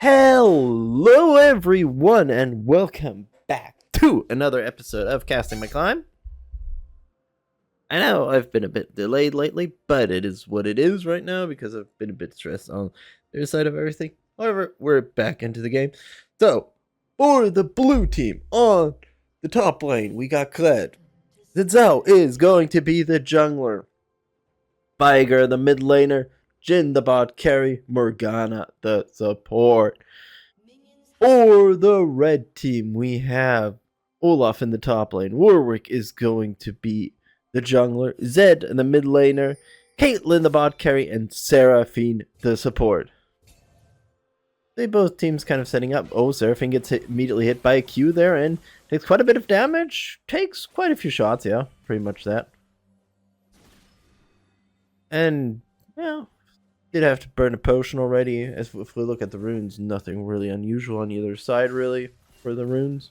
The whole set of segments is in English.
Hello everyone and welcome back to another episode of Casting My Climb. I know I've been a bit delayed lately, but it is what it is right now because I've been a bit stressed on their side of everything. However, we're back into the game. So, for the blue team on the top lane, we got Kled. Zinzao is going to be the jungler. Viger, the mid laner. Jin, the bot carry. Morgana, the support. For the red team, we have Olaf in the top lane. Warwick is going to be the jungler. Zed in the mid laner. Caitlyn the bot carry. And Seraphine the support. They both teams kind of setting up. Oh, Seraphine gets immediately hit by a Q there and takes quite a bit of damage. Takes quite a few shots, yeah. Pretty much that. And, yeah. Did have to burn a potion already. As if we look at the runes, nothing really unusual on either side, really, for the runes.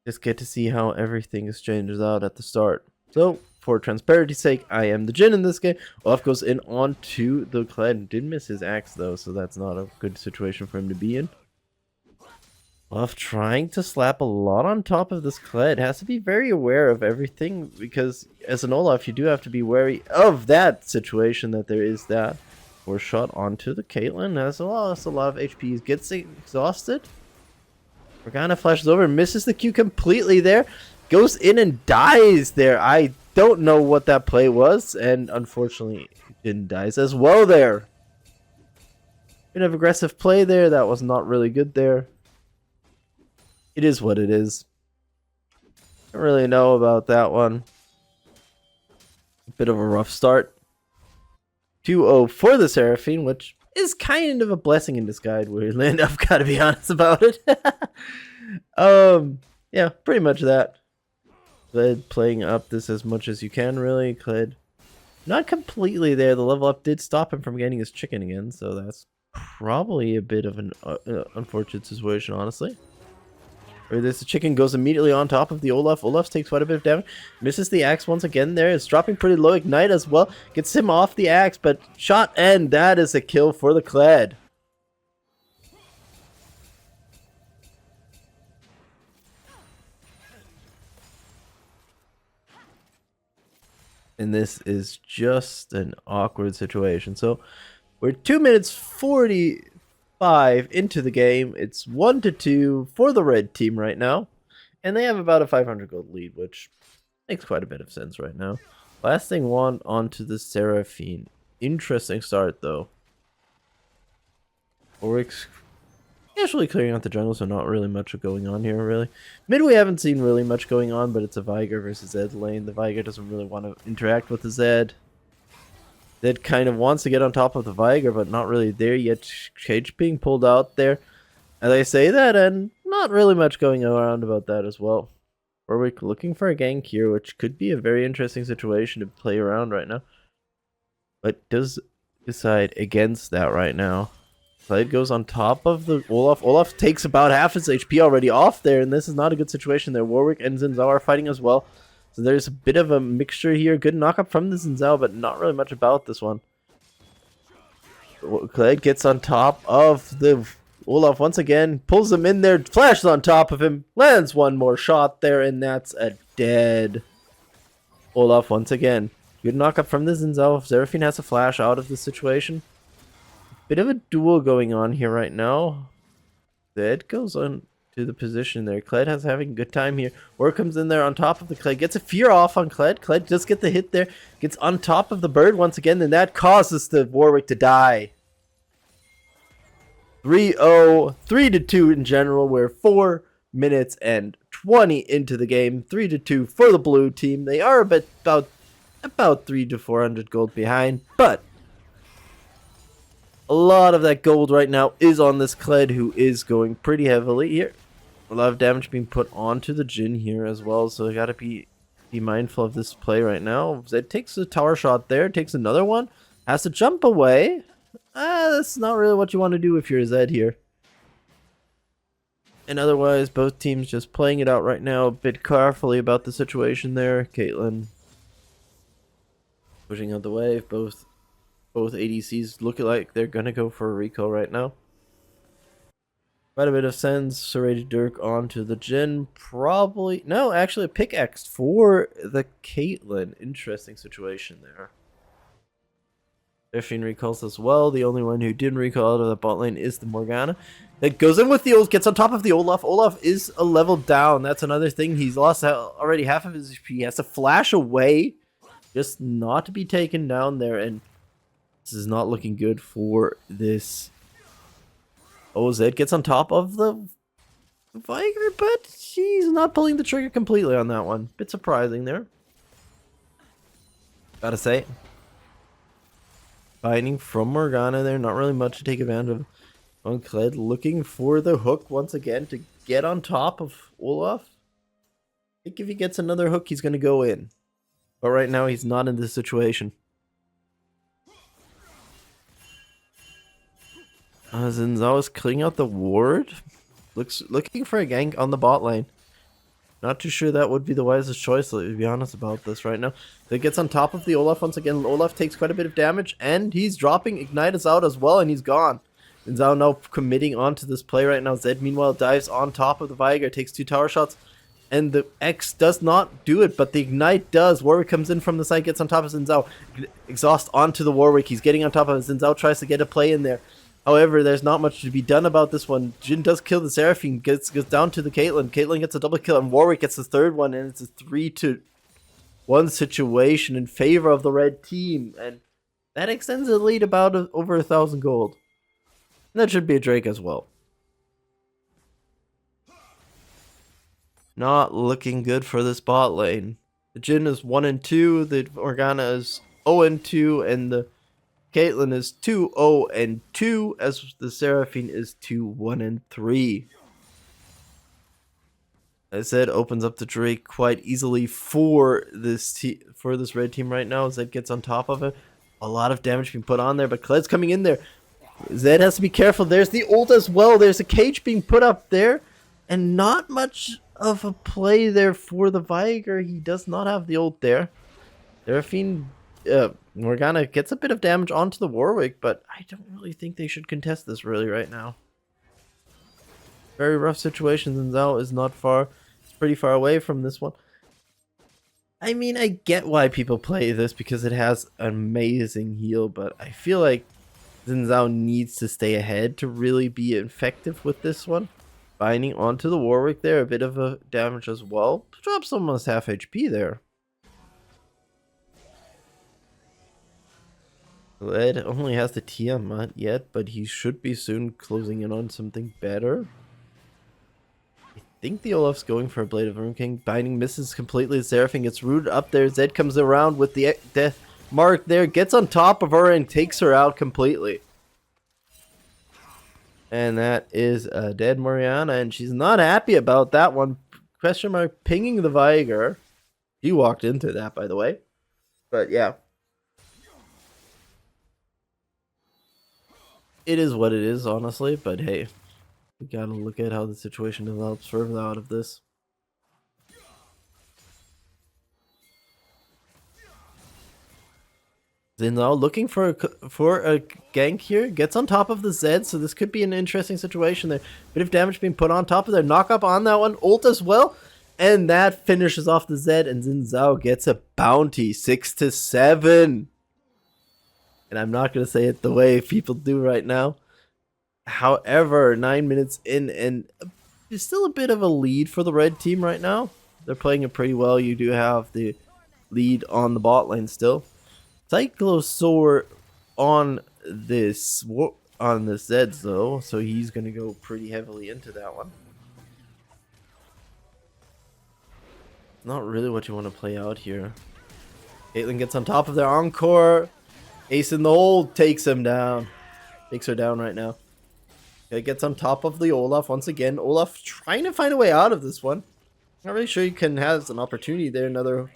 Just get to see how everything changes out at the start. So, for transparency's sake, I am the Jin in this game. Olaf goes in onto the Kled. Did miss his axe, though, so that's not a good situation for him to be in. Olaf trying to slap a lot on top of this Kled. Has to be very aware of everything, because as an Olaf, you do have to be wary of that situation, that there is that. Or shot onto the Caitlyn. Has lost a lot of HP. Gets exhausted. Morgana flashes over, misses the Q completely there. Goes in and dies there. I don't know what that play was, and unfortunately, Jin dies as well there. Bit of aggressive play there. That was not really good there. It is what it is. Don't really know about that one. A bit of a rough start. 2-0 for the Seraphine, which is kind of a blessing in disguise, weirdly. I've got to be honest about it. Yeah, pretty much that. Kled playing up this as much as you can, really. Kled not completely there. The level up did stop him from getting his chicken again, so that's probably a bit of an unfortunate situation, honestly. Or this chicken goes immediately on top of the Olaf. Olaf takes quite a bit of damage. Misses the axe once again there. It's dropping pretty low. Ignite as well. Gets him off the axe, but shot, and that is a kill for the Kled. And this is just an awkward situation. So we're 2 minutes 45 into the game. It's 1-2 for the red team right now. And they have about a 500 gold lead, which makes quite a bit of sense right now. Last thing one onto the Seraphine. Interesting start though. Oryx casually clearing out the jungle, so not really much going on here, really. Mid, we haven't seen really much going on, but it's a Viger versus Zed lane. The Viger doesn't really want to interact with the Zed. Zed kind of wants to get on top of the Viger, but not really there yet. Cage being pulled out there. And they say that, and not really much going around about that as well. We're looking for a gank here, which could be a very interesting situation to play around right now. But does decide against that right now. Kled goes on top of the Olaf. Olaf takes about half his HP already off there, and this is not a good situation there. Warwick and Zinzao are fighting as well. So there's a bit of a mixture here. Good knockup from the Zinzao, but not really much about this one. Kled gets on top of the Olaf once again, pulls him in there, flashes on top of him, lands one more shot there, and that's a dead Olaf once again. Good knockup from the Zinzao. Seraphine has a flash out of the situation. Bit of a duel going on here right now. Zed goes on to the position there. Kled has having a good time here. War comes in there on top of the Kled. Gets a fear off on Kled. Kled does get the hit there. Gets on top of the bird once again. And that causes the Warwick to die. 3-0. 3-2 in general. We're 4 minutes and 20 into the game. 3-2 for the blue team. They are about 300 to 400 gold behind. But a lot of that gold right now is on this Kled, who is going pretty heavily here. A lot of damage being put onto the Jin here as well, so you gotta be mindful of this play right now. Zed takes a tower shot there, takes another one, has to jump away. That's not really what you want to do if you're Zed here. And otherwise, both teams just playing it out right now, a bit carefully about the situation there. Caitlyn pushing out the wave, both ADCs look like they're gonna go for a recall right now. Quite a bit of sense. Serrated Dirk onto the Jin. Probably. No, actually a pickaxe for the Caitlyn. Interesting situation there. Griffin recalls as well. The only one who didn't recall out of the bot lane is the Morgana. That goes in with the ult, gets on top of the Olaf. Olaf is a level down. That's another thing. He's lost already half of his HP. He has to flash away just not to be taken down there. And this is not looking good for this. OZ gets on top of the Viger, but she's not pulling the trigger completely on that one. Bit surprising there. Gotta say. Fighting from Morgana there, not really much to take advantage of. Kled looking for the hook once again to get on top of Olaf. I think if he gets another hook, he's going to go in. But right now, he's not in this situation. Zinzao is clearing out the ward. Looking for a gank on the bot lane. Not too sure that would be the wisest choice, to be honest about this right now. It gets on top of the Olaf once again. Olaf takes quite a bit of damage, and he's dropping Ignite is out as well, and he's gone. Zinzao now committing onto this play right now. Zed, meanwhile, dives on top of the Viger, takes 2 tower shots, and the X does not do it, but the Ignite does. Warwick comes in from the side, gets on top of Zinzao. Exhaust onto the Warwick. He's getting on top of it. Zinzao tries to get a play in there. However, there's not much to be done about this one. Jin does kill the Seraphine, goes down to the Caitlyn. Caitlyn gets a double kill, and Warwick gets the third one, and it's a 3-1 situation in favor of the red team. And that extends the lead about over 1,000 gold. And that should be a Drake as well. Not looking good for this bot lane. The Jin is 1-2, the Morgana is 0-2, and the Caitlyn is 2-0-2, as the Seraphine is 2-1-3. As I said, opens up the Drake quite easily for this red team right now. Zed gets on top of it. A lot of damage being put on there, but Kled's coming in there. Zed has to be careful. There's the ult as well. There's a cage being put up there, and not much of a play there for the Viger. He does not have the ult there. Seraphine, Morgana gets a bit of damage onto the Warwick, but I don't really think they should contest this really right now. Very rough situation. Zinzao is not far. It's pretty far away from this one. I mean, I get why people play this because it has an amazing heal, but I feel like Zinzao needs to stay ahead to really be effective with this one. Binding onto the Warwick there, a bit of a damage as well. Drops almost half HP there. Led only has the Tiamat yet, but he should be soon closing in on something better. I think the Olaf's going for a Blade of Rune King. Binding misses completely. Seraphine gets rooted up there. Zed comes around with the death mark there, gets on top of her and takes her out completely. And that is a dead Morgana, and she's not happy about that one. Question mark pinging the Viger. He walked into that, by the way. But yeah. It is what it is, honestly, but hey, we gotta look at how the situation develops further out of this. Zinzao looking for a gank here, gets on top of the Zed, so this could be an interesting situation there. Bit of damage being put on top of their knock up on that one, ult as well, and that finishes off the Zed, and Zinzao gets a bounty, 6-7. And I'm not going to say it the way people do right now. However, 9 minutes in, and there's still a bit of a lead for the red team right now. They're playing it pretty well. You do have the lead on the bot lane still. Cyclosaur on this Zeds though, so he's going to go pretty heavily into that one. Not really what you want to play out here. Caitlyn gets on top of their Encore. Ace in the hole takes him down. Takes her down right now. Okay, gets on top of the Olaf once again. Olaf trying to find a way out of this one. Not really sure he has an opportunity there. Another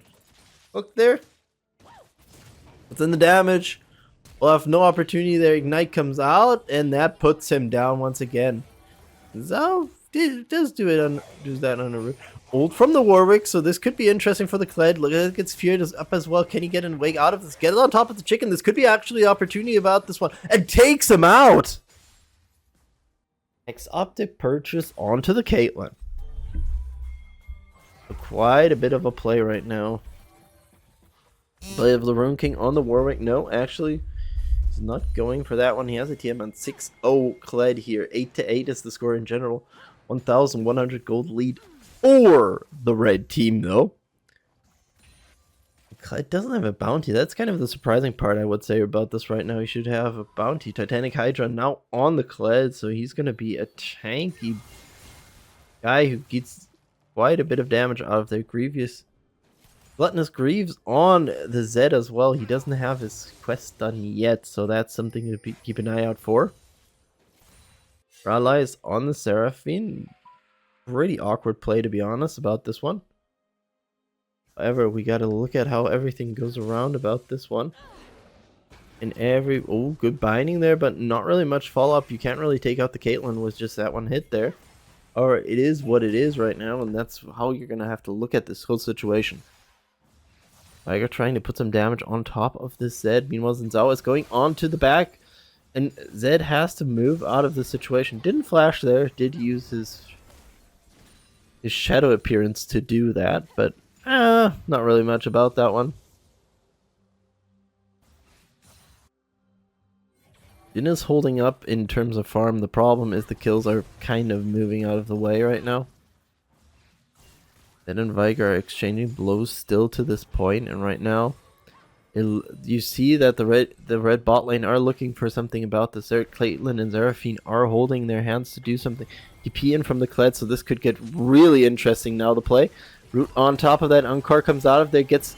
hook there. What's in the damage? Olaf no opportunity there. Ignite comes out and that puts him down once again. Zhao does do that on a ult from the Warwick, so this could be interesting for the Kled. Look at it, gets feared up as well. Can he get a way out of this? Get it on top of the chicken. This could be actually an opportunity about this one. And takes him out! X-Optic purchase onto the Caitlyn. So quite a bit of a play right now. Play of the Rune King on the Warwick. No, actually, he's not going for that one. He has a TM on 6-0 Kled here. 8-8 is the score in general. 1,100 gold lead for the red team, though. Kled doesn't have a bounty. That's kind of the surprising part, I would say, about this right now. He should have a bounty. Titanic Hydra now on the Kled, so he's going to be a tanky guy who gets quite a bit of damage out of their Grievous. Gluttonous Greaves on the Zed as well. He doesn't have his quest done yet, so that's something to keep an eye out for. Rala is on the Seraphine. Pretty awkward play, to be honest, about this one. However, we got to look at how everything goes around about this one. And oh, good binding there, but not really much follow-up. You can't really take out the Caitlyn with just that one hit there. Or it is what it is right now, and that's how you're going to have to look at this whole situation. Tiger trying to put some damage on top of this Zed. Meanwhile, Zinzao is going on to the back. And Zed has to move out of the situation. Didn't flash there. Did use his shadow appearance to do that. But not really much about that one. Jin is holding up in terms of farm. The problem is the kills are kind of moving out of the way right now. Zed and Viger are exchanging blows still to this point, and right now, you see that the red bot lane are looking for something about this. Caitlyn and Seraphine are holding their hands to do something. TP in from the Kled, so this could get really interesting now to play. Root on top of that, Unkar comes out of there, gets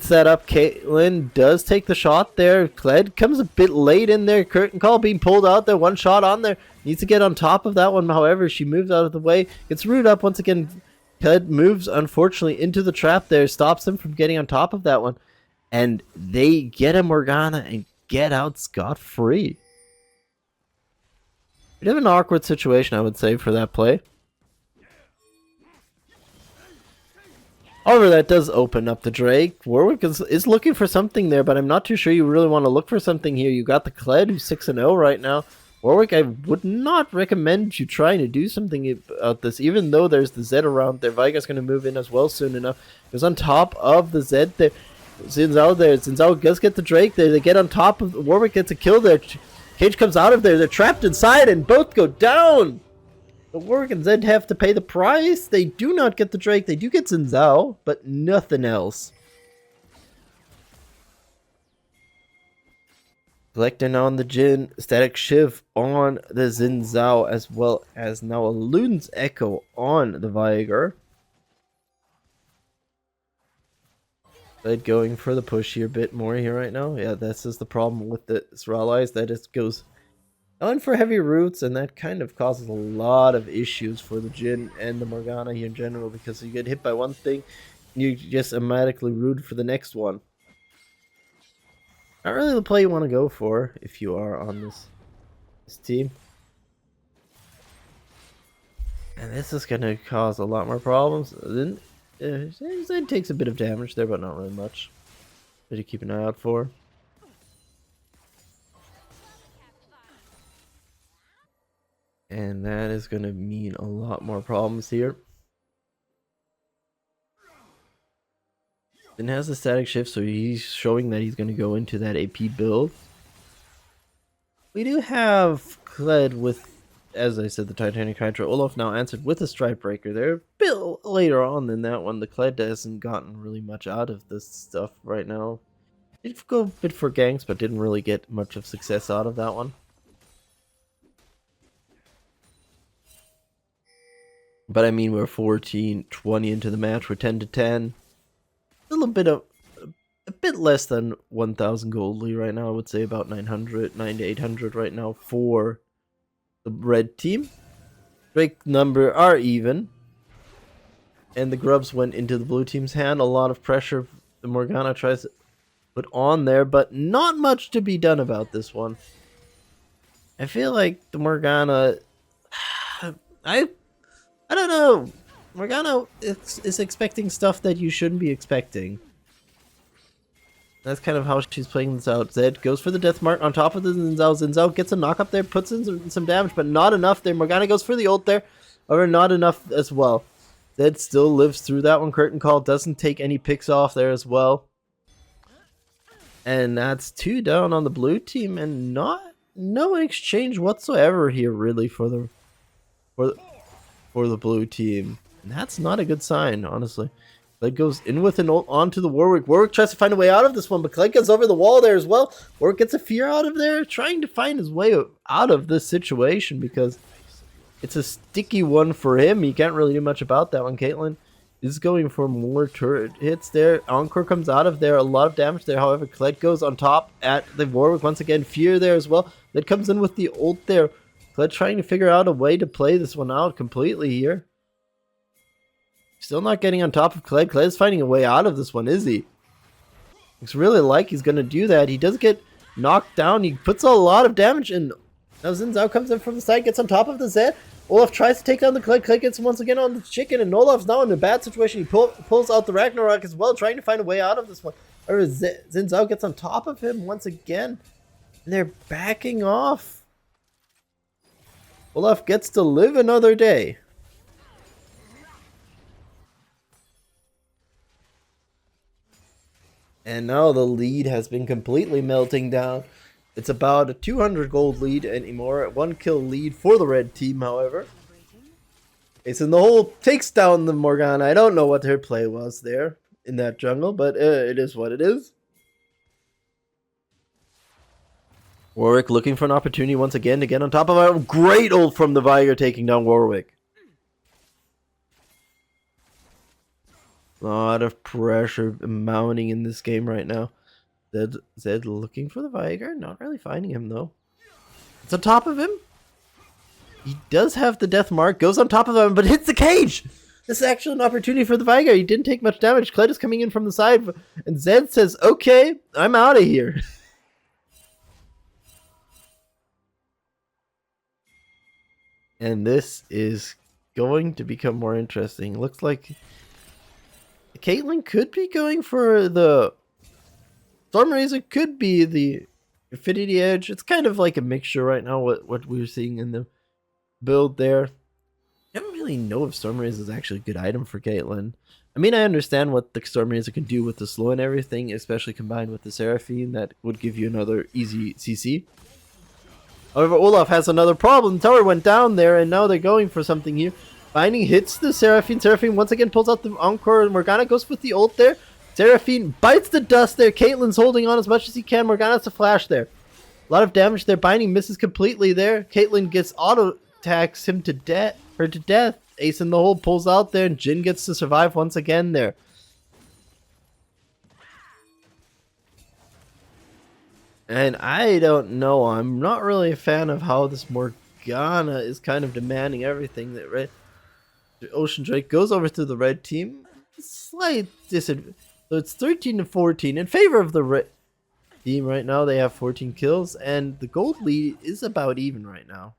that up. Caitlyn does take the shot there. Kled comes a bit late in there. Curtain call being pulled out there. One shot on there. Needs to get on top of that one. However, she moves out of the way. Gets Root up once again. Kled moves, unfortunately, into the trap there. Stops him from getting on top of that one. And they get a Morgana and get out scot-free. Bit of an awkward situation, I would say, for that play. However, that does open up the Drake. Warwick is looking for something there, but I'm not too sure you really want to look for something here. You got the Kled, who's 6-0 right now. Warwick, I would not recommend you trying to do something about this, even though there's the Zed around there. Viga's going to move in as well soon enough. Because on top of the Zed there, Zinzao there. Zinzao does get the Drake there. They get on top of Warwick, gets a kill there. Cage comes out of there. They're trapped inside and both go down. The Warwick and Zed have to pay the price. They do not get the Drake. They do get Zinzao, but nothing else. Collector now on the Jin. Static Shiv on the Zinzao, as well as now a Luden's Echo on the Viger. Kled going for the push here a bit more here right now. Yeah, this is the problem with the allies, that it goes on for heavy roots, and that kind of causes a lot of issues for the Jin and the Morgana here in general, because you get hit by one thing, you just automatically root for the next one. Not really the play you want to go for if you are on this team. And this is going to cause a lot more problems. Then Zed takes a bit of damage there, but not really much. Bit to keep an eye out for. And that is going to mean a lot more problems here. Then has the static shift, so he's showing that he's going to go into that AP build. We do have Kled with, as I said, the Titanic Hydra. Olaf now answered with a Strike Breaker there. A bit later on than that one. The Kled hasn't gotten really much out of this stuff right now. Did go a bit for ganks, but didn't really get much of success out of that one. But I mean, we're 14-20 into the match. We're 10-10. A bit less than 1,000 gold lead right now. I would say about 900, 900-800 right now for the red team. Drake number are even. And the grubs went into the blue team's hand. A lot of pressure the Morgana tries to put on there, but not much to be done about this one. I feel like the Morgana... I don't know. Morgana is expecting stuff that you shouldn't be expecting. That's kind of how she's playing this out. Zed goes for the death mark on top of the Xin Zhao. Xin Zhao gets a knock up there, puts in some damage, but not enough there. Morgana goes for the ult there, or not enough as well. Zed still lives through that one. Curtain Call doesn't take any picks off there as well. And that's 2 down on the blue team, and no exchange whatsoever here really for the blue team. And that's not a good sign, honestly. Kled goes in with an ult onto the Warwick. Warwick tries to find a way out of this one, but Kled gets over the wall there as well. Warwick gets a fear out of there, trying to find his way out of this situation because it's a sticky one for him. He can't really do much about that one. Caitlyn is going for more turret hits there. Encore comes out of there. A lot of damage there. However, Kled goes on top at the Warwick once again. Fear there as well. That comes in with the ult there. Kled trying to figure out a way to play this one out completely here. Still not getting on top of Kled. Kled is finding a way out of this one, is he? Looks really like he's going to do that. He does get knocked down. He puts a lot of damage in. Now Xin Zhao comes in from the side, gets on top of the Zed. Olaf tries to take down the Kled. Kled gets once again on the chicken, and Olaf's now in a bad situation. He pulls out the Ragnarok as well, trying to find a way out of this one. Or Xin Zhao gets on top of him once again, and they're backing off. Olaf gets to live another day. And now the lead has been completely melting down. It's about a 200 gold lead anymore. 1 kill lead for the red team, however. Ace in the hole takes down the Morgana. I don't know what her play was there in that jungle, but it is what it is. Warwick looking for an opportunity once again to get on top of a great ult from the Viger taking down Warwick. A lot of pressure mounting in this game right now. Zed looking for the Viger, not really finding him though. It's on top of him. He does have the death mark, goes on top of him, but hits the cage. This is actually an opportunity for the Viger. He didn't take much damage. Kled is coming in from the side, and Zed says, "Okay, I'm out of here." And this is going to become more interesting. Looks like Caitlyn could be going for the Stormrazor, could be the Infinity Edge. It's kind of like a mixture right now, what we're seeing in the build there. I don't really know if Stormrazor is actually a good item for Caitlyn. I mean, I understand what the Stormrazor can do with the slow and everything, especially combined with the Seraphine. That would give you another easy CC. However, Olaf has another problem. The tower went down there, and now they're going for something here. Binding hits the Seraphine. Seraphine once again pulls out the Encore. Morgana goes with the ult there. Seraphine bites the dust there. Caitlyn's holding on as much as he can. Morgana has to flash there. A lot of damage there. Binding misses completely there. Caitlyn gets auto attacks him to death. Ace in the hole pulls out there, and Jhin gets to survive once again there. And I don't know. I'm not really a fan of how this Morgana is kind of demanding everything that Ocean Drake goes over to the red team. Slight disadvantage. So it's 13-14 in favor of the red team right now. They have 14 kills, and the gold lead is about even right now.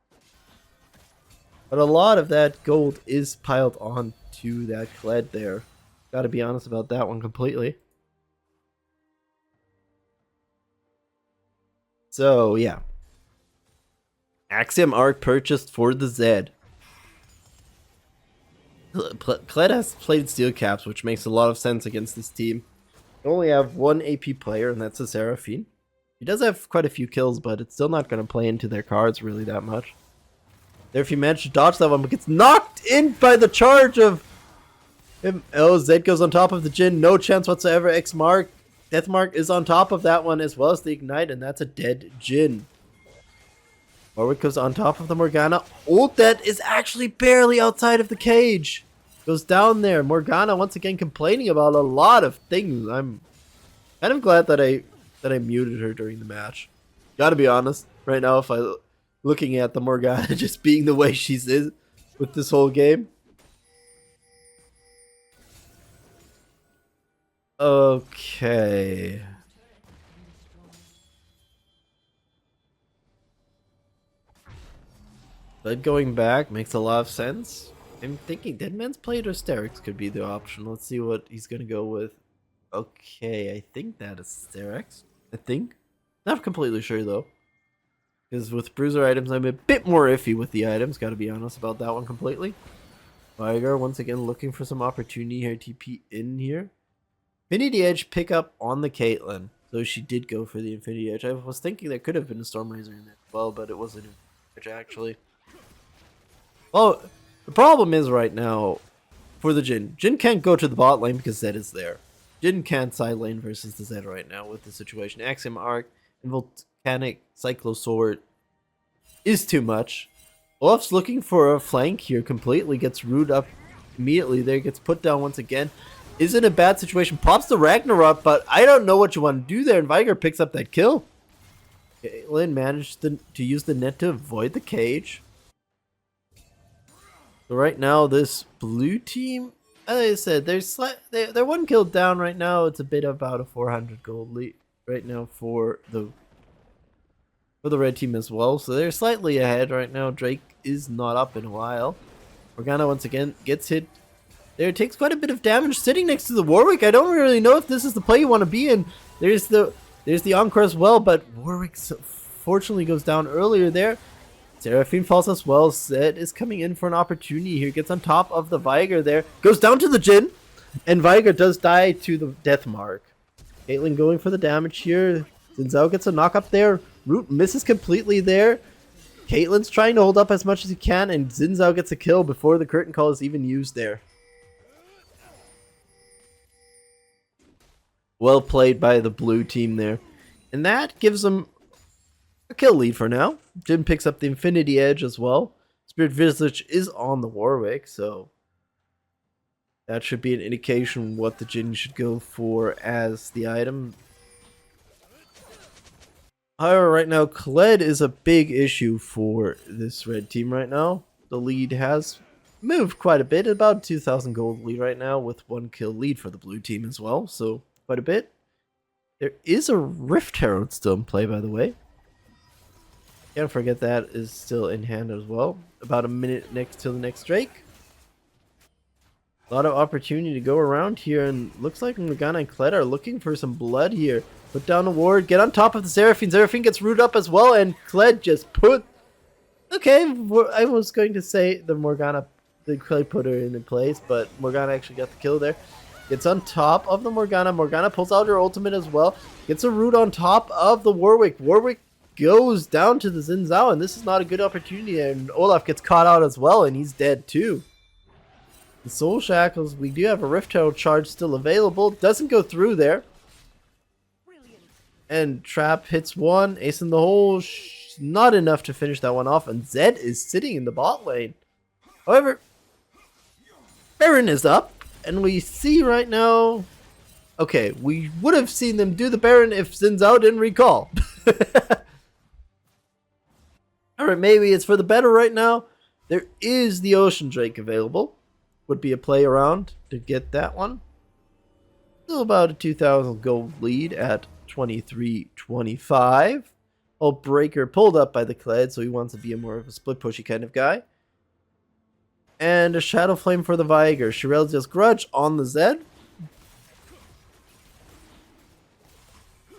But a lot of that gold is piled on to that Kled there. Gotta be honest about that one completely. So, yeah. Axiom Arc purchased for the Zed. Kled has played Steel Caps, which makes a lot of sense against this team. They only have 1 AP player, and that's a Seraphine. He does have quite a few kills, but it's still not going to play into their cards really that much. There, if you manage to dodge that one, but gets knocked in by the charge of him. Oh, Zed goes on top of the Jhin. No chance whatsoever. X Mark. Death Mark is on top of that one as well as the Ignite, and that's a dead Jhin. Warwick goes on top of the Morgana. Ult that is actually barely outside of the cage. Goes down there. Morgana once again complaining about a lot of things. I'm kind of glad that I muted her during the match. Gotta be honest. Right now, if I looking at the Morgana just being the way she is with this whole game. Okay. But going back makes a lot of sense. I'm thinking Dead Man's Plate or Sterix could be the option. Let's see what he's going to go with. Okay, I think that is Sterex. I think. Not completely sure though. Because with bruiser items, I'm a bit more iffy with the items. Gotta be honest about that one completely. Vigar once again looking for some opportunity here. TP in here. Infinity Edge pick up on the Caitlyn. So she did go for the Infinity Edge. I was thinking there could have been a Storm Razor in there as well, but it wasn't an Edge actually. Well, the problem is right now for the Jhin. Jhin can't go to the bot lane because Zed is there. Jhin can't side lane versus the Zed right now with the situation. Axiom Arc and Volcanic Cyclosword is too much. Olaf's looking for a flank here completely. Gets rooted up immediately there. Gets put down once again. Is in a bad situation. Pops the Ragnarok, but I don't know what you want to do there. And Vigar picks up that kill. Caitlyn managed to use the net to avoid the cage. So right now, this blue team, as I said, they're one kill down right now. It's a bit about a 400 gold lead right now for the red team as well. So they're slightly ahead right now. Drake is not up in a while. Morgana once again gets hit. There takes quite a bit of damage sitting next to the Warwick. I don't really know if this is the play you want to be in. There's the Encore as well, but Warwick fortunately goes down earlier there. Seraphine falls as well. Zed is coming in for an opportunity here. Gets on top of the Vigar there. Goes down to the Jhin. And Vigar does die to the death mark. Caitlyn going for the damage here. Xin Zhao gets a knock up there. Root misses completely there. Caitlyn's trying to hold up as much as he can. And Xin Zhao gets a kill before the curtain call is even used there. Well played by the blue team there. And that gives them a kill lead for now. Jhin picks up the Infinity Edge as well. Spirit Visage is on the Warwick, so that should be an indication what the Jhin should go for as the item. However, right now, Kled is a big issue for this red team right now. The lead has moved quite a bit, about 2,000 gold lead right now, with 1 kill lead for the blue team as well, so quite a bit. There is a Rift Herald still in play, by the way. Can't forget that is still in hand as well. About a minute next to the next Drake. A lot of opportunity to go around here, and looks like Morgana and Kled are looking for some blood here. Put down a ward, get on top of the Seraphine. Seraphine gets rooted up as well, and Kled just put... Okay, I was going to say the Kled put her in place, but Morgana actually got the kill there. Gets on top of the Morgana. Morgana pulls out her ultimate as well. Gets a root on top of the Warwick. Warwick goes down to the Xin Zhao, and this is not a good opportunity, and Olaf gets caught out as well, and he's dead too. The Soul Shackles, we do have a Rift Herald charge still available. Doesn't go through there. And Trap hits one. Ace in the hole. Not enough to finish that one off. And Zed is sitting in the bot lane. However, Baron is up. And we see right now... Okay, we would have seen them do the Baron if Xin Zhao didn't recall. Alright, maybe it's for the better right now. There is the Ocean Drake available. Would be a play around to get that one. Still about a 2,000 gold lead at 23-25. Old Breaker pulled up by the Kled, so he wants to be a more of a split pushy kind of guy. And a Shadow Flame for the Vigar. Shirel's Grudge on the Zed.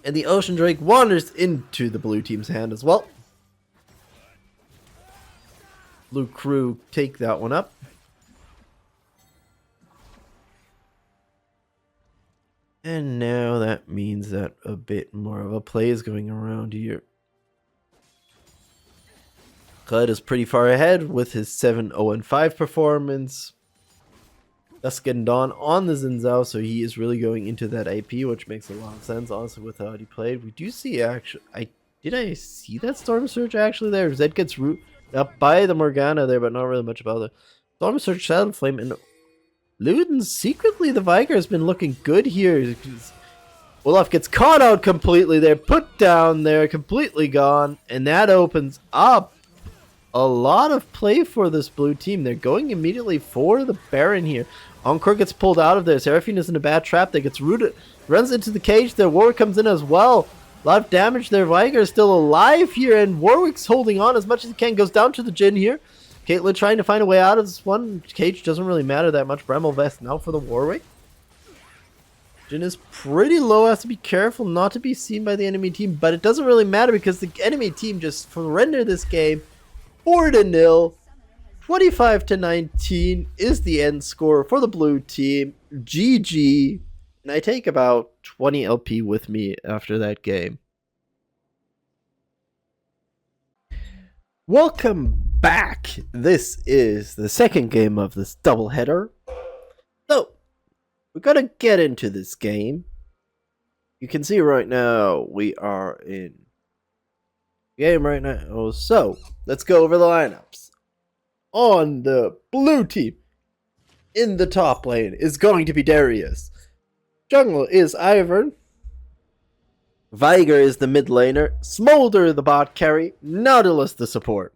And the Ocean Drake wanders into the blue team's hand as well. Blue crew take that one up. And now that means that a bit more of a play is going around here. Kled is pretty far ahead with his 7-0-5 performance. Dusk and Dawn on the Xin Zhao, so he is really going into that AP, which makes a lot of sense, honestly, with how he played. We do see actually... Did I see that Storm Surge actually there? Zed gets root up by the Morgana there, but not really much about it. Storm Surge, Shadow Flame, and Luden, secretly the Vigar has been looking good here. Olaf gets caught out completely there, put down there, completely gone, and that opens up a lot of play for this blue team. They're going immediately for the Baron here. Encore gets pulled out of there. Seraphine is in a bad trap that gets rooted, runs into the cage there. Warwick comes in as well. A lot of damage there. Vigar is still alive here, and Warwick's holding on as much as he can. Goes down to the Jhin here. Caitlyn trying to find a way out of this one. Cage doesn't really matter that much. Bramble Vest now for the Warwick. Jhin is pretty low, has to be careful not to be seen by the enemy team, but it doesn't really matter because the enemy team just surrendered this game 4-0. 25-19 is the end score for the blue team. GG. And I take about 20 LP with me after that game. Welcome back. This is the second game of this doubleheader. So, we're gonna get into this game. You can see right now we are in game right now. So, let's go over the lineups. On the blue team, in the top lane, is going to be Darius. Jungle is Ivern. Viger is the mid laner. Smolder the bot carry. Nautilus the support.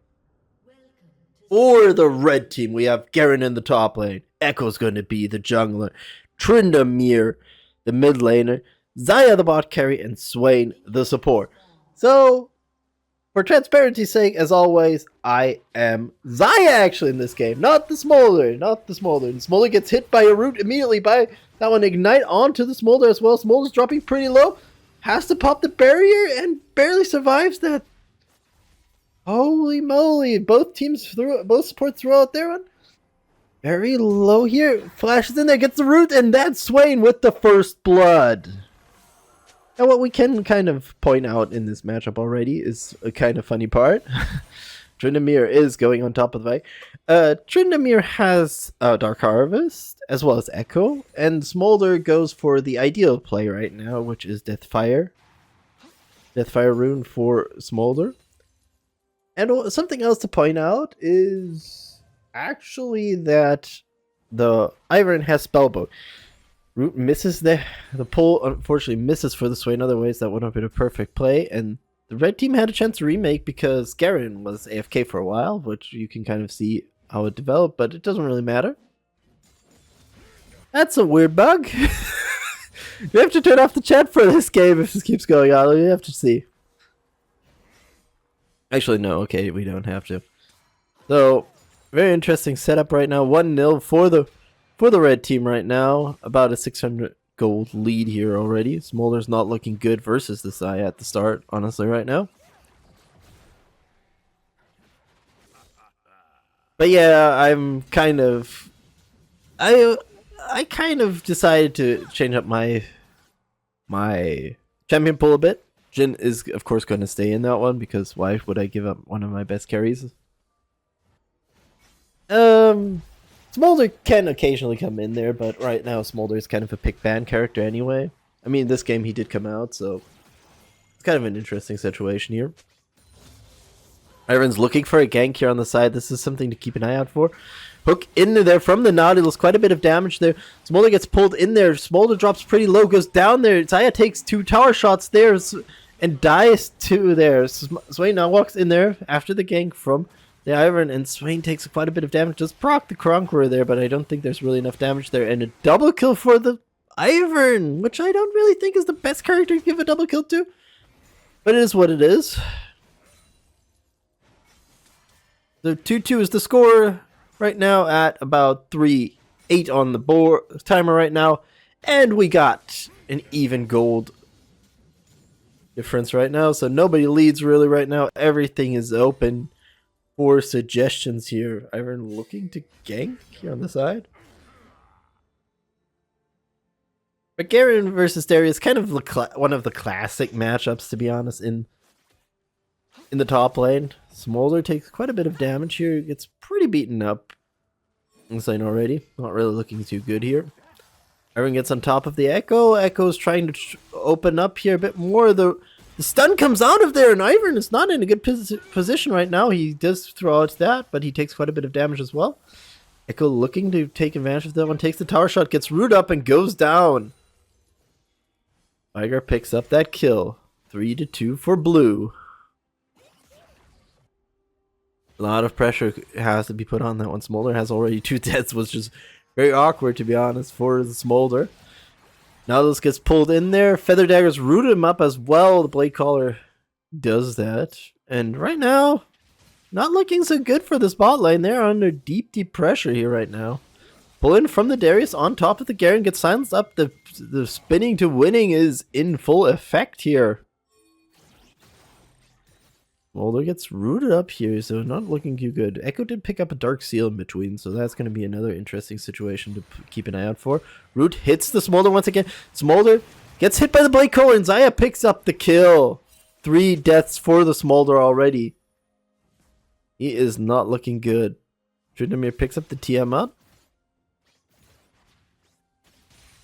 For the red team, we have Garen in the top lane. Echo's going to be the jungler. Tryndamere, the mid laner. Xayah the bot carry. And Swain the support. So, for transparency's sake, as always, I am Xayah actually in this game. Not the Smolder. And Smolder gets hit by a root immediately by that one. Ignite onto the Smolder as well. Smolder's dropping pretty low. Has to pop the barrier and barely survives that. Holy moly. Both supports throw out their one. Very low here. Flashes in there, gets the root, and that's Swain with the first blood. Now what we can kind of point out in this matchup already is a kind of funny part. Tryndamere is going on top of the fight. Tryndamere has Dark Harvest, as well as Echo, and Smolder goes for the ideal play right now, which is Deathfire. Deathfire rune for Smolder. And something else to point out is actually that the Ivern has Spellbow. Root misses the pull, unfortunately misses for the Swain. Otherwise, that would have been a perfect play, and the red team had a chance to remake because Garen was AFK for a while, which you can kind of see how it developed, but it doesn't really matter. That's a weird bug. You have to turn off the chat for this game if this keeps going on. You have to see. Actually, no. Okay, we don't have to. So, very interesting setup right now. 1-0 for the red team right now. About a 600 gold lead here already. Smolder's not looking good versus the Xayah at the start, honestly, right now. But yeah, I'm kind of... I kind of decided to change up my champion pool a bit. Jhin is, of course, going to stay in that one, because why would I give up one of my best carries? Smolder can occasionally come in there, but right now Smolder is kind of a pick ban character anyway. I mean, this game he did come out, so it's kind of an interesting situation here. Ivern's looking for a gank here on the side. This is something to keep an eye out for. Hook into there from the Nautilus. Quite a bit of damage there. Smolder gets pulled in there. Smolder drops pretty low, goes down there. Xayah takes 2 tower shots there and dies to there. Swain now walks in there after the gank from the Ivern, and Swain takes quite a bit of damage. Just proc the Conqueror there, but I don't think there's really enough damage there. And a double kill for the Ivern, which I don't really think is the best character to give a double kill to. But it is what it is. So 2-2 is the score right now at about 3-8 on the board timer right now. And we got an even gold difference right now. So nobody leads really right now. Everything is open for suggestions here. Ivern looking to gank here on the side. But Garen versus Darius, kind of one of the classic matchups, to be honest, in the top lane. Smolder takes quite a bit of damage here. Gets pretty beaten up in this lane already. Not really looking too good here. Ivern gets on top of the Echo. Echo's trying to open up here a bit more. The stun comes out of there, and Ivern is not in a good position right now. He does throw out that, but he takes quite a bit of damage as well. Echo looking to take advantage of that one. Takes the tower shot, gets root up, and goes down. Viger picks up that kill. 3-2 for blue. A lot of pressure has to be put on that one. Smolder has already 2 deaths, which is very awkward, to be honest, for the Smolder. Now this gets pulled in there. Feather Daggers root him up as well. The Blade Caller does that. And right now, not looking so good for this bot lane. They're under deep, deep pressure here right now. Pull in from the Darius on top of the Garen, gets silenced up. The spinning to winning is in full effect here. Smolder gets rooted up here, so not looking too good. Echo did pick up a Dark Seal in between, so that's going to be another interesting situation to keep an eye out for. Root hits the Smolder once again. Smolder gets hit by the Blade Core, and Xayah picks up the kill. 3 deaths for the Smolder already. He is not looking good. Tryndamere picks up the TM up.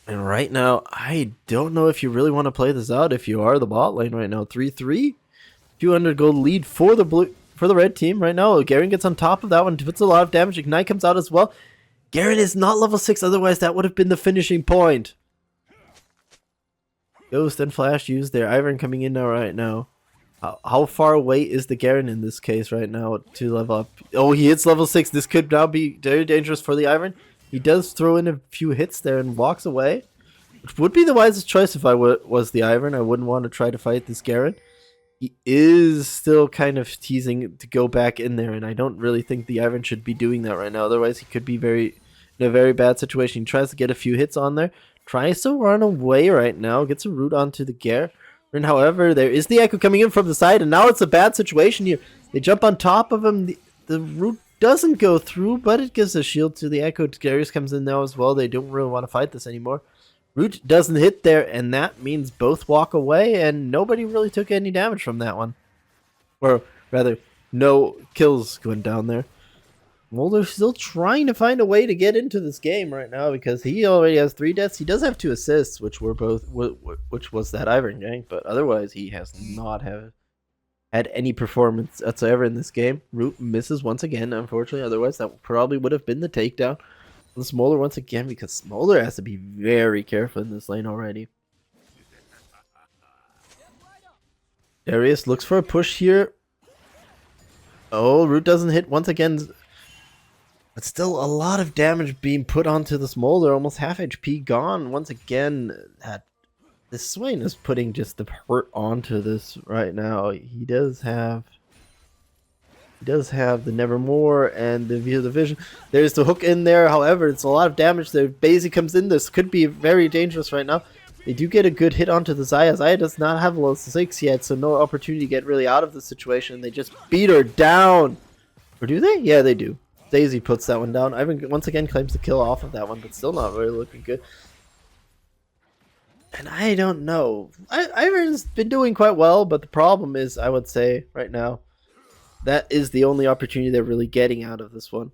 And right now, I don't know if you really want to play this out if you are the bot lane right now. 3-3. 200 gold lead for the red team right now. Garen gets on top of that one, puts a lot of damage. Ignite comes out as well. Garen is not level 6, otherwise that would have been the finishing point. Ghost and Flash used there. Ivern coming in now right now. How far away is the Garen in this case right now to level up? Oh, he hits level 6. This could now be very dangerous for the Ivern. He does throw in a few hits there and walks away, which would be the wisest choice if I was the Ivern. I wouldn't want to try to fight this Garen. He is still kind of teasing to go back in there, and I don't really think the Ivern should be doing that right now. Otherwise, he could be in a very bad situation. He tries to get a few hits on there, tries to run away right now, gets a root onto the Garen. However, there is the Echo coming in from the side, and now it's a bad situation here. They jump on top of him. The root doesn't go through, but it gives a shield to the Echo. Darius comes in now as well. They don't really want to fight this anymore. Root doesn't hit there, and that means both walk away, and nobody really took any damage from that one. Or rather, no kills going down there. Molder's still trying to find a way to get into this game right now because he already has 3 deaths. He does have 2 assists, which was that Ivern gank, but otherwise he has not had any performance whatsoever in this game. Root misses once again, unfortunately. Otherwise, that probably would have been the takedown. The Smolder once again, because Smolder has to be very careful in this lane already. Darius looks for a push here. Oh, Root doesn't hit once again. But still a lot of damage being put onto the Smolder. Almost half HP gone. Once again, this Swain is putting just the hurt onto this right now. He does have the Nevermore and the View of the Vision. There's the hook in there. However, it's a lot of damage there. Basie comes in. This could be very dangerous right now. They do get a good hit onto the Xayah. Xayah does not have level 6 yet, so no opportunity to get really out of the situation. They just beat her down. Or do they? Yeah, they do. Daisy puts that one down. Ivan once again claims the kill off of that one, but still not really looking good. And I don't know. Ivan's been doing quite well, but the problem is, I would say, right now, that is the only opportunity they're really getting out of this one.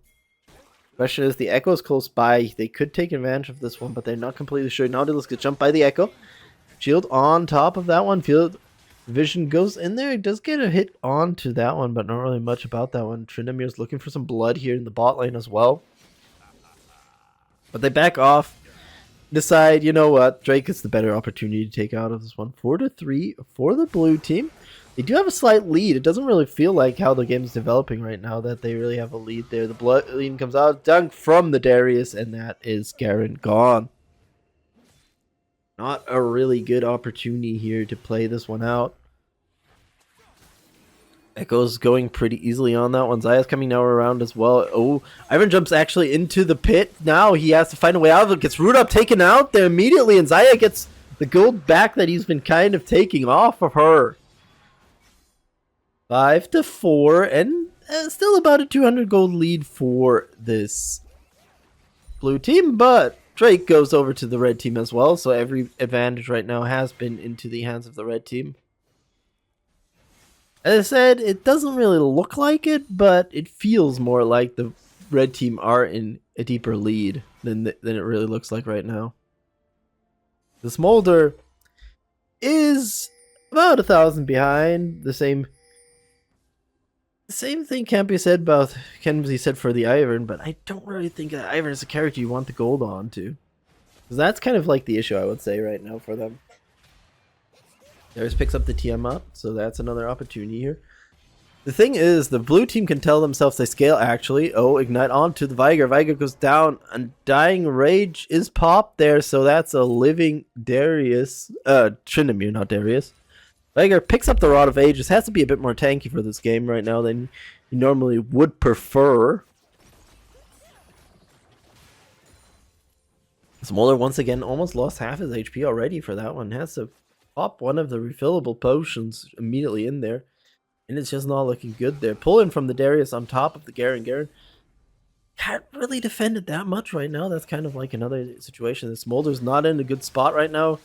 Question is, the Echo's close by. They could take advantage of this one, but they're not completely sure. Now let's get jumped by the Echo. Shield on top of that one. Field Vision goes in there. It does get a hit onto that one, but not really much about that one. Tryndamere's looking for some blood here in the bot lane as well. But they back off. Decide, you know what? Drake is the better opportunity to take out of this one. 4-3 for the blue team. They do have a slight lead. It doesn't really feel like how the game is developing right now that they really have a lead there. The blood lead comes out, dunk from the Darius, and that is Garen gone. Not a really good opportunity here to play this one out. Echo's going pretty easily on that one. Xayah's coming now around as well. Oh, Ivan jumps actually into the pit. Now he has to find a way out of it. Gets Root Up taken out there immediately, and Xayah gets the gold back that he's been kind of taking off of her. 5-4, and still about a 200 gold lead for this blue team, but Drake goes over to the red team as well, so every advantage right now has been into the hands of the red team. As I said, it doesn't really look like it, but it feels more like the red team are in a deeper lead than it really looks like right now. The Smolder is about 1,000 behind. The same thing can be said for the Ivern, but I don't really think that Ivern is a character you want the gold on to. Because that's kind of like the issue, I would say, right now for them. Darius picks up the TM up, so that's another opportunity here. The thing is, the blue team can tell themselves they scale, actually. Oh, Ignite onto the Viger. Viger goes down. Undying Rage is popped there, so that's a living Darius. Tryndamere, not Darius. Viger picks up the Rod of Ages. Has to be a bit more tanky for this game right now than you normally would prefer. Smolder once again almost lost half his HP already for that one. Has to pop one of the refillable potions immediately in there. And it's just not looking good there. Pulling from the Darius on top of the Garen. Garen can't really defend it that much right now. That's kind of like another situation. The Smolder's not in a good spot right now.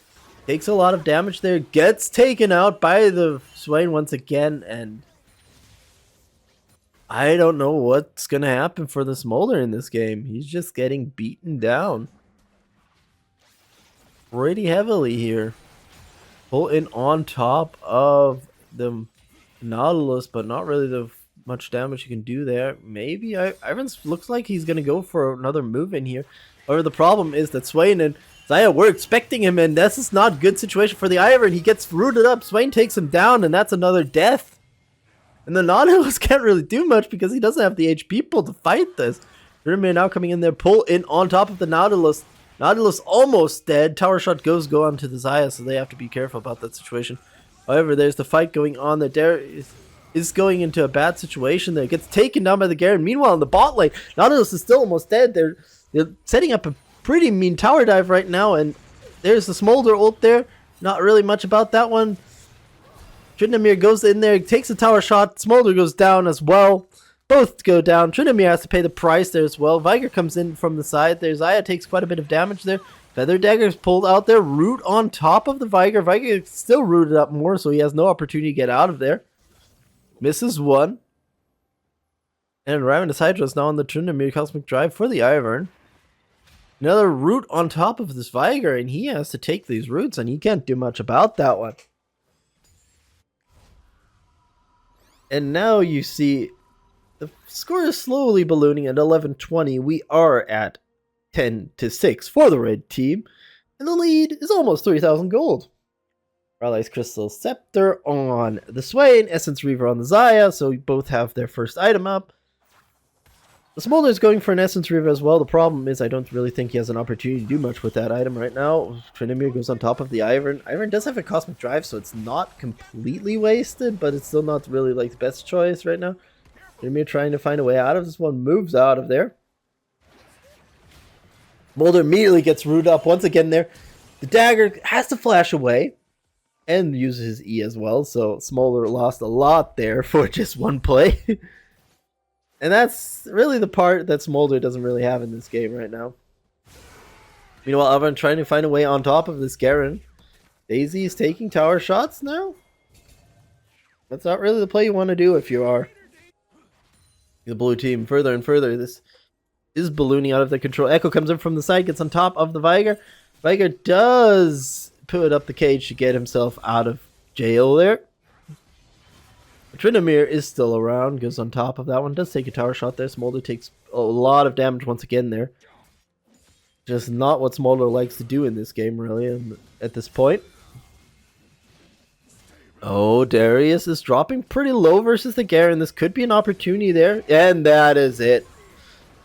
Takes a lot of damage there. Gets taken out by the Swain once again. And I don't know what's going to happen for the Smolder in this game. He's just getting beaten down pretty heavily here. Pull in on top of the Nautilus, but not really the much damage you can do there. Maybe Ivan's looks like he's going to go for another move in here. However, the problem is that Swain and Xayah were expecting him, and this is not a good situation for the Ivern. He gets rooted up. Swain takes him down, and that's another death. And the Nautilus can't really do much because he doesn't have the HP pool to fight this. Tryndamere now coming in there, pull in on top of the Nautilus. Nautilus almost dead. Tower shot go on to the Xayah, so they have to be careful about that situation. However, there's the fight going on there. Darius is going into a bad situation there. Gets taken down by the Garen. Meanwhile, in the bot lane, Nautilus is still almost dead. They're setting up a pretty mean tower dive right now, and there's the Smolder ult there. Not really much about that one. Tryndamere goes in there, takes a tower shot. Smolder goes down as well. Both go down. Tryndamere has to pay the price there as well. Viger comes in from the side there. Xayah takes quite a bit of damage there. Feather Dagger's pulled out there. Root on top of the Viger. Viger is still rooted up more, so he has no opportunity to get out of there. Misses one. And Ravenous Hydra is now on the Tryndamere Cosmic Drive for the Ivern. Another root on top of this Viger, and he has to take these roots, and he can't do much about that one. And now you see the score is slowly ballooning at 11-20. We are at 10-6 for the red team, and the lead is almost 3,000 gold. Rally's Crystal Scepter on the Swain, Essence Reaver on the Xayah, so we both have their first item up. The Smolder is going for an Essence Reaver as well. The problem is I don't really think he has an opportunity to do much with that item right now. Tryndamere goes on top of the Ivern. Ivern does have a Cosmic Drive, so it's not completely wasted, but it's still not really like the best choice right now. Tryndamere trying to find a way out of this one, moves out of there. Smolder immediately gets rooted up once again there. The dagger has to flash away and uses his E as well, so Smolder lost a lot there for just one play. And that's really the part that Smolder doesn't really have in this game right now. Meanwhile, Alvin trying to find a way on top of this Garen. Daisy is taking tower shots now. That's not really the play you want to do if you are the blue team. Further and further, this is ballooning out of their control. Echo comes in from the side, gets on top of the Viger. Viger does put up the cage to get himself out of jail there. Tryndamere is still around, goes on top of that one, does take a tower shot there. Smolder takes a lot of damage once again there. Just not what Smolder likes to do in this game, really, at this point. Oh, Darius is dropping pretty low versus the Garen. This could be an opportunity there, and that is it.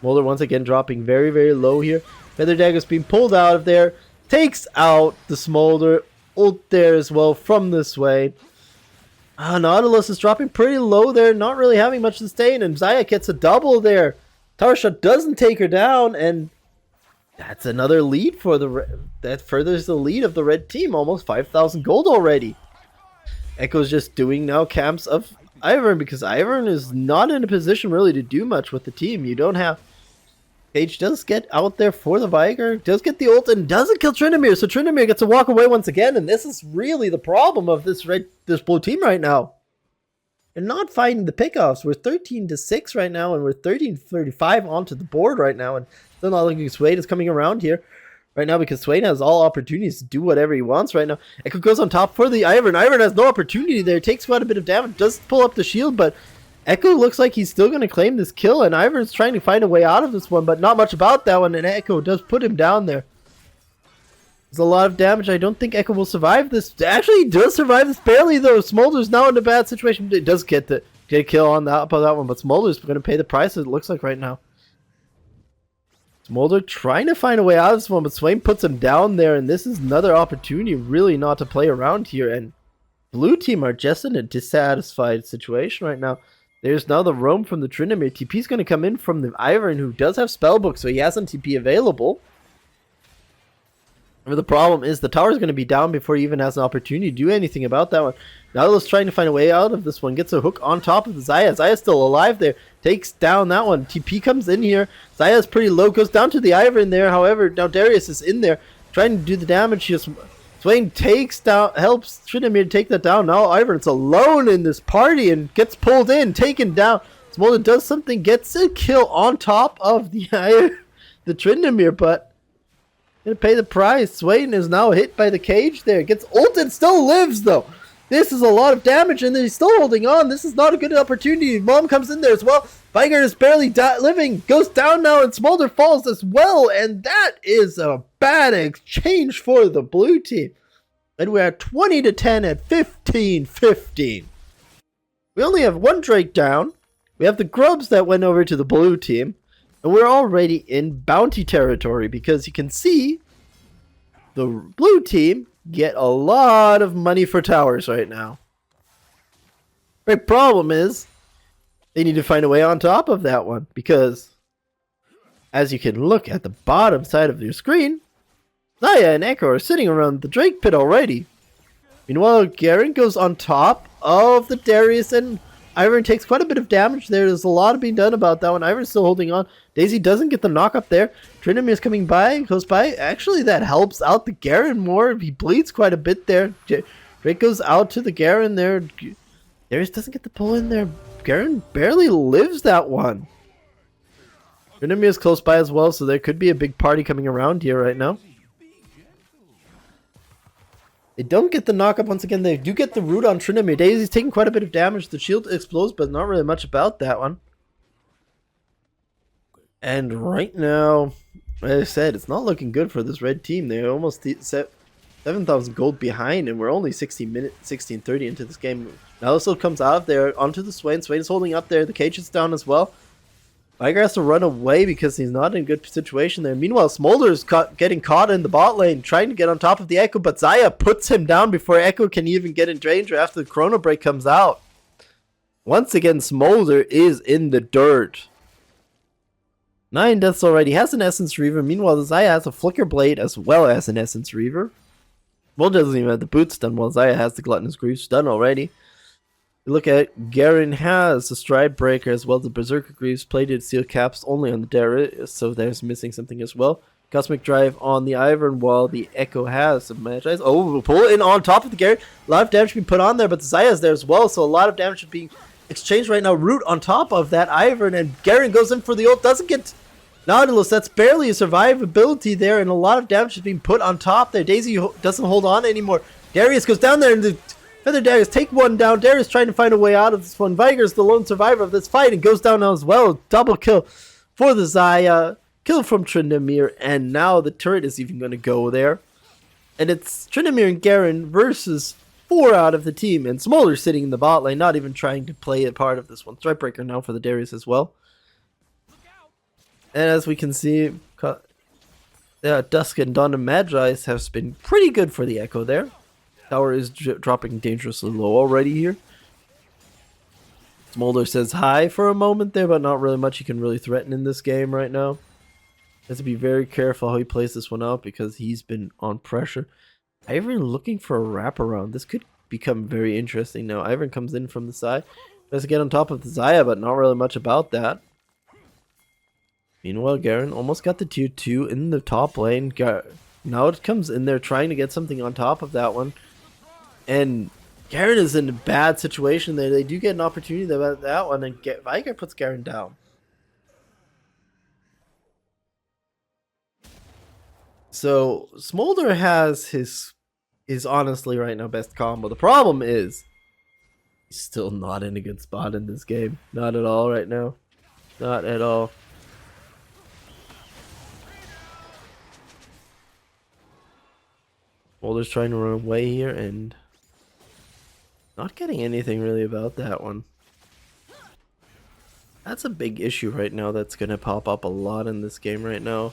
Smolder once again dropping very, very low here. Feather Dagger's being pulled out of there, takes out the Smolder. Ult there as well from this way. Nautilus is dropping pretty low there, not really having much sustain, and Xayah gets a double there. Tower shot doesn't take her down, and that's another lead for that furthers the lead of the red team, almost 5,000 gold already. Echo's just doing now camps of Ivern, because Ivern is not in a position really to do much with the team. You don't have... Cage does get out there for the Viger, does get the ult, and doesn't kill Tryndamere, so Tryndamere gets to walk away once again, and this is really the problem of this blue team right now. They're not finding the pickoffs. We're 13-6 right now, and we're 13-35 onto the board right now, and still not looking. Swain is coming around here right now because Swain has all opportunities to do whatever he wants right now. Echo goes on top for the Ivern. Ivern has no opportunity there, takes quite a bit of damage, does pull up the shield, but Echo looks like he's still going to claim this kill, and Ivern's trying to find a way out of this one, but not much about that one, and Echo does put him down there. There's a lot of damage. I don't think Echo will survive this. Actually, he does survive this barely, though. Smolder's now in a bad situation. It does get a kill on that one, but Smolder's going to pay the price, it looks like right now. Smolder trying to find a way out of this one, but Swain puts him down there, and this is another opportunity really not to play around here, and blue team are just in a dissatisfied situation right now. There's now the roam from the Tryndamere. TP's going to come in from the Ivern, who does have Spellbook, so he has an TP available. But the problem is the tower's going to be down before he even has an opportunity to do anything about that one. Nautilus trying to find a way out of this one. Gets a hook on top of the Xayah. Xayah's still alive there. Takes down that one. TP comes in here. Xayah's pretty low. Goes down to the Ivern there. However, now Darius is in there. Trying to do the damage. Swain takes down, helps Tryndamere take that down. Now Ivern's alone in this party and gets pulled in. Taken down. Smolder does something. Gets a kill on top of the Tryndamere, but gonna pay the price. Swain is now hit by the cage there. Gets ulted, still lives though. This is a lot of damage and he's still holding on. This is not a good opportunity. Mom comes in there as well. Viger is barely living. Goes down now and Smolder falls as well. And that is a bad exchange for the blue team. And we're at 20-10 at 15-15. We only have one Drake down. We have the Grubs that went over to the blue team. And we're already in bounty territory because you can see the blue team get a lot of money for towers right now. Big problem is they need to find a way on top of that one because as you can look at the bottom side of your screen, Xayah and Echo are sitting around the Drake pit already. Meanwhile, Garen goes on top of the Darius and Ivern takes quite a bit of damage there. There's a lot being done about that one. Ivern's still holding on. Daisy doesn't get the knock up there. Tryndamere is coming by, goes by. Actually, that helps out the Garen more. He bleeds quite a bit there. Drake goes out to the Garen there. Darius doesn't get the pull in there. Garen barely lives that one. Tryndamere is close by as well, so there could be a big party coming around here right now. They don't get the knock-up once again. They do get the root on Tryndamere. Daisy's taking quite a bit of damage. The shield explodes, but not really much about that one. And right now, as I said, it's not looking good for this red team. They're almost 7,000 gold behind, and we're only 16:30 into this game. Now this comes out of there onto the Swain. Swain is holding up there. The cage is down as well. Viger has to run away because he's not in a good situation there. Meanwhile, Smolder's getting caught in the bot lane, trying to get on top of the Echo, but Xayah puts him down before Echo can even get in danger after the Chrono Break comes out. Once again, Smolder is in the dirt. 9 deaths already. Has an Essence Reaver. Meanwhile, Xayah has a Flicker Blade as well as an Essence Reaver. Smolder doesn't even have the boots done, while Xayah has the Gluttonous Greaves done already. Look at Garen has the Stride Breaker as well as the Berserker Greaves, plated steel caps only on the Darius, so there's missing something as well. Cosmic Drive on the Ivern while the Echo has some Magi. Oh, we'll pull it in on top of the Garen. A lot of damage being put on there, but the Xayah's there as well, so a lot of damage is being exchanged right now. Root on top of that Ivern, and Garen goes in for the ult, doesn't get Nautilus. That's barely a survivability there, and a lot of damage is being put on top there. Daisy doesn't hold on anymore. Darius goes down there, and the Feather Darius take one down. Darius trying to find a way out of this one. Viger's the lone survivor of this fight and goes down now as well. Double kill for the Xayah. Kill from Tryndamere, and now the turret is even going to go there. And it's Tryndamere and Garen versus 4 out of the team. And Smolder sitting in the bot lane, not even trying to play a part of this one. Strikebreaker now for the Darius as well. And as we can see, Dusk and Dawn of Magi's has been pretty good for the Echo there. Tower is dropping dangerously low already here. Smolder says hi for a moment there, but not really much he can really threaten in this game right now. Has to be very careful how he plays this one out because he's been on pressure. Ivern looking for a wraparound. This could become very interesting now. Ivern comes in from the side. Tries to get on top of the Xayah, but not really much about that. Meanwhile, Garen almost got the tier 2 in the top lane. Now it comes in there trying to get something on top of that one. And Garen is in a bad situation there. They do get an opportunity about that one, and Viger puts Garen down. So Smolder has his honestly right now best combo. The problem is he's still not in a good spot in this game. Not at all right now. Not at all. Smolder's trying to run away here and not getting anything really about that one. That's a big issue right now that's going to pop up a lot in this game right now.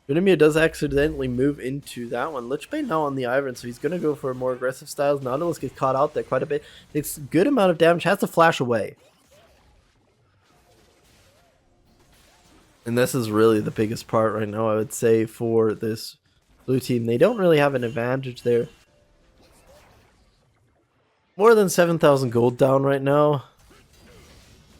Tryndamere does accidentally move into that one. Lichbane now on the Ivern, so he's going to go for more aggressive styles. Nautilus gets caught out there quite a bit. Takes a good amount of damage, has to flash away. And this is really the biggest part right now, I would say, for this blue team. They don't really have an advantage there. More than 7,000 gold down right now.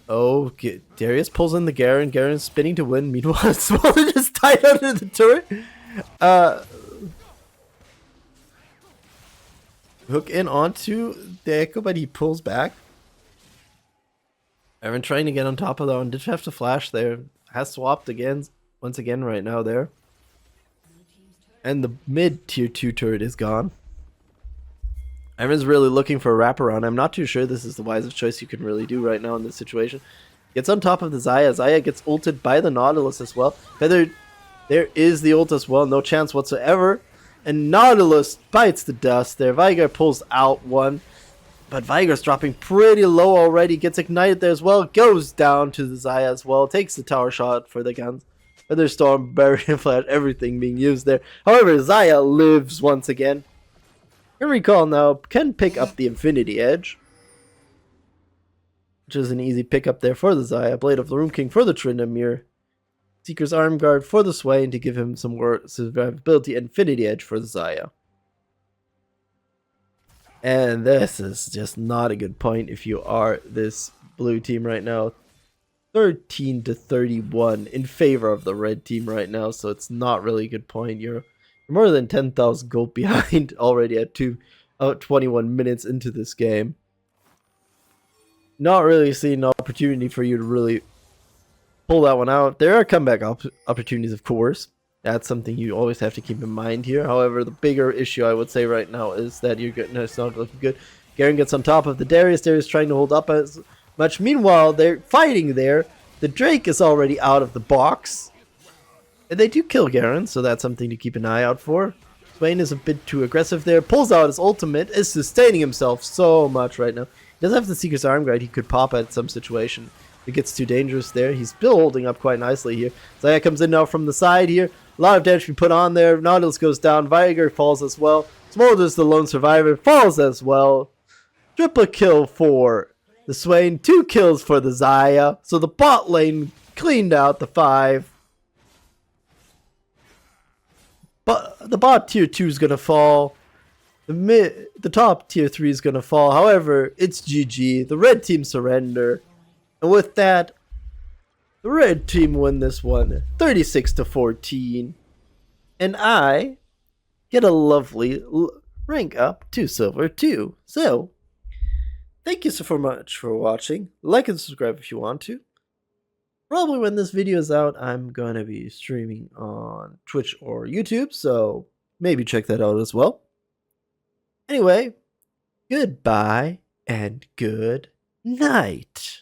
Oh, Darius pulls in the Garen. Garen's spinning to win. Meanwhile, Smaller just tied under the turret. Hook in onto the Echo, but he pulls back. Evan trying to get on top of that one. Did have to flash there. Has swapped again, once again right now there. And the mid tier 2 turret is gone. Evan's really looking for a wraparound. I'm not too sure this is the wisest choice you can really do right now in this situation. Gets on top of the Xayah. Xayah gets ulted by the Nautilus as well. Feather, there is the ult as well. No chance whatsoever. And Nautilus bites the dust there. Veigar pulls out one. But Veigar's dropping pretty low already. Gets ignited there as well. Goes down to the Xayah as well. Takes the tower shot for the guns. Feather Storm, Barrier Flash, everything being used there. However, Xayah lives once again. Can recall now, can pick up the Infinity Edge. Which is an easy pickup there for the Xayah. Blade of the Rune King for the Tryndamere. Seeker's Arm Guard for the Swain to give him some more survivability. Infinity Edge for the Xayah. And this is just not a good point if you are this blue team right now. 13 to 31 in favor of the red team right now, so it's not really a good point. You're more than 10,000 gold behind already at 21 minutes into this game. Not really seeing an opportunity for you to really pull that one out. There are comeback opportunities, of course. That's something you always have to keep in mind here. However, the bigger issue I would say right now is that it's not looking good. Garen gets on top of the Darius. Darius trying to hold up as much. Meanwhile, they're fighting there. The Drake is already out of the box. And they do kill Garen, so that's something to keep an eye out for. Swain is a bit too aggressive there. Pulls out his ultimate. Is sustaining himself so much right now. He does have the Seeker's Arm Guard. He could pop at some situation. It gets too dangerous there. He's still holding up quite nicely here. Xayah comes in now from the side here. A lot of damage to be put on there. Nautilus goes down. Veigar falls as well. Smolder's the lone survivor. Falls as well. Triple kill for the Swain. 2 kills for the Xayah. So the bot lane cleaned out the 5. But the bot tier 2 is going to fall. The top tier 3 is going to fall. However, it's GG. The red team surrender. And with that, the red team win this one 36 to 14. And I get a lovely rank up to silver 2. So, thank you so much for watching. Like and subscribe if you want to. Probably when this video is out, I'm going to be streaming on Twitch or YouTube. So, maybe check that out as well. Anyway, goodbye and good night.